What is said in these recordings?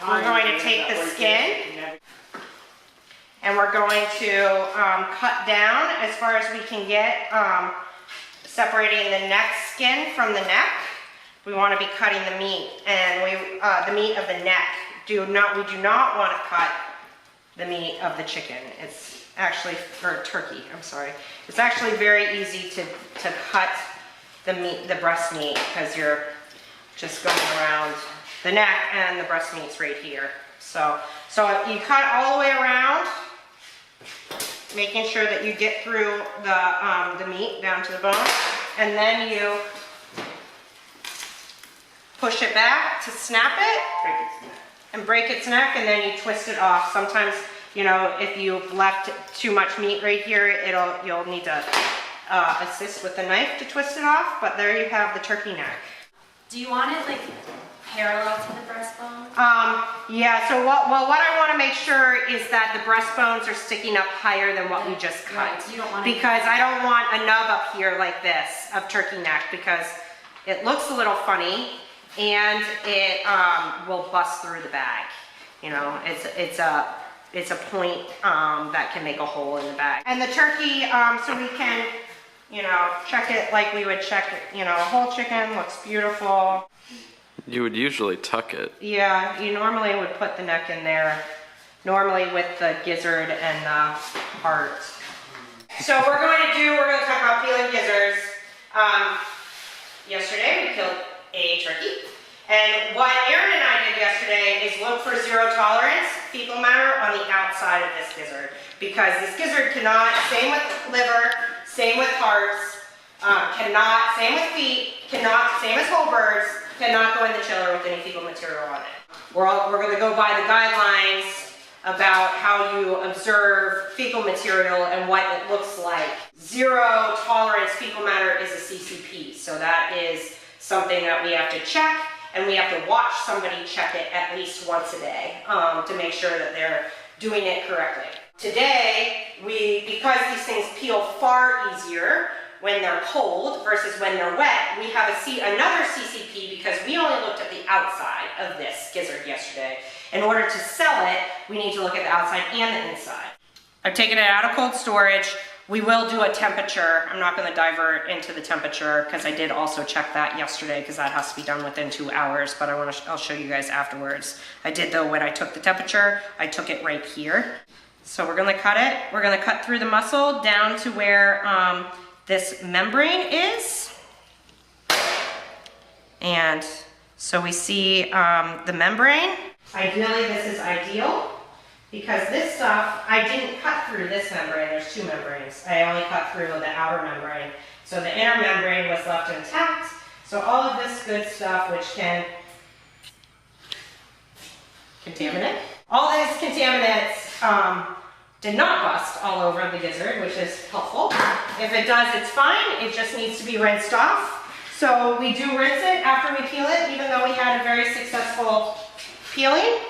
We're going to take the skin and we're going to cut down as far as we can get, separating the neck skin from the neck. We want to be cutting the meat, and the meat of the neck. We do not want to cut the meat of the chicken. It's actually, or turkey, I'm sorry. It's actually very easy to cut the meat, the breast meat, because you're just going around the neck and the breast meat's right here. So you cut all the way around, making sure that you get through the meat down to the bone, and then you push it back to snap it and break its neck, and then you twist it off. Sometimes, you know, if you've left too much meat right here, you'll need to assist with the knife to twist it off, but there you have the turkey neck. Do you want it like parallel to the breastbone? Yeah, so what I want to make sure is that the breastbones are sticking up higher than what we just cut. Right, so you don't want because I don't want a nub up here like this of turkey neck, because it looks a little funny and it will bust through the bag. You know, it's a point that can make a hole in the bag. And the turkey, so we can, you know, check it like we would check, you know, a whole chicken. Looks beautiful. You would usually tuck it. Yeah, you normally would put the neck in there, normally with the gizzard and the heart. So we're going to talk about peeling gizzards. Yesterday we killed a turkey. And what Erin and I did yesterday is look for zero tolerance fecal matter on the outside of this gizzard. Because this gizzard cannot, same with liver, same with hearts, same with feet, same as whole birds, cannot go in the chiller with any fecal material on it. We're going to go by the guidelines about how you observe fecal material and what it looks like. Zero tolerance fecal matter is a CCP, so that is something that we have to check, and we have to watch somebody check it at least once a day to make sure that they're doing it correctly. Today, because these things peel far easier when they're cold versus when they're wet, we have another CCP because we only looked at the outside of this gizzard yesterday. In order to sell it, we need to look at the outside and the inside. I've taken it out of cold storage. We will do a temperature. I'm not going to divert into the temperature because I did also check that yesterday because that has to be done within 2 hours, but I'll show you guys afterwards. I did though when I took the temperature, I took it right here. So we're going to cut it. We're going to cut through the muscle down to where this membrane is. And so we see the membrane. Ideally, this is ideal because this stuff, I didn't cut through this membrane. There's two membranes. I only cut through the outer membrane. So the inner membrane was left intact. So all of this good stuff, which can contaminate. All these contaminants did not bust all over the gizzard, which is helpful. If it does, it's fine. It just needs to be rinsed off. So we do rinse it after we peel it, even though we had a very successful peeling.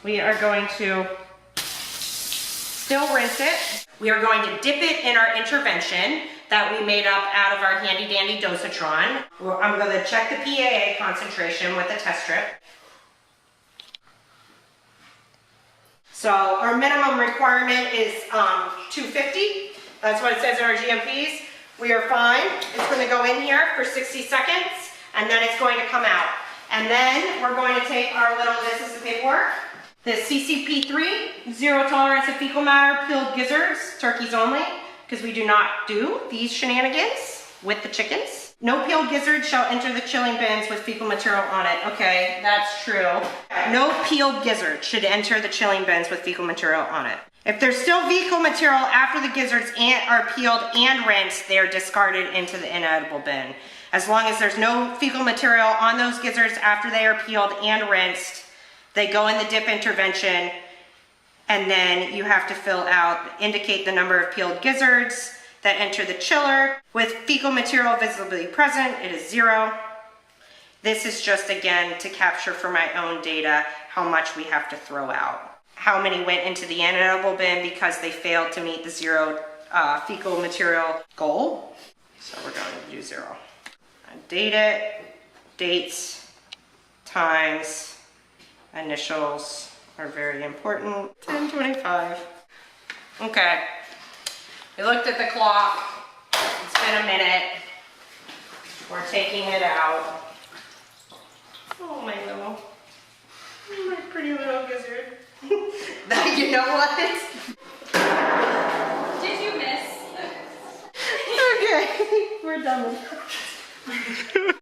We are going to still rinse it. We are going to dip it in our intervention that we made up out of our handy dandy dosatron. I'm going to check the PAA concentration with a test strip. So our minimum requirement is 250. That's what it says in our GMPs. We are fine. It's going to go in here for 60 seconds, and then it's going to come out. And then we're going to take our little, this is the paperwork, the CCP3, zero tolerance of fecal matter, peeled gizzards, turkeys only, because we do not do these shenanigans with the chickens. No peeled gizzard shall enter the chilling bins with fecal material on it. Okay, that's true. No peeled gizzard should enter the chilling bins with fecal material on it. If there's still fecal material after the gizzards are peeled and rinsed, they are discarded into the inedible bin. As long as there's no fecal material on those gizzards after they are peeled and rinsed, they go in the dip intervention, and then you have to fill out, indicate the number of peeled gizzards that enter the chiller. With fecal material visibly present, it is 0. This is just, again, to capture for my own data how much we have to throw out. How many went into the inedible bin because they failed to meet the 0 fecal material goal. So we're going to do 0. I date it, dates, times, Initials are very important. 10:25. Okay. We looked at the clock. It's been a minute. We're taking it out. Oh, my pretty little gizzard. You know what? Did you miss? Okay, we're done with that.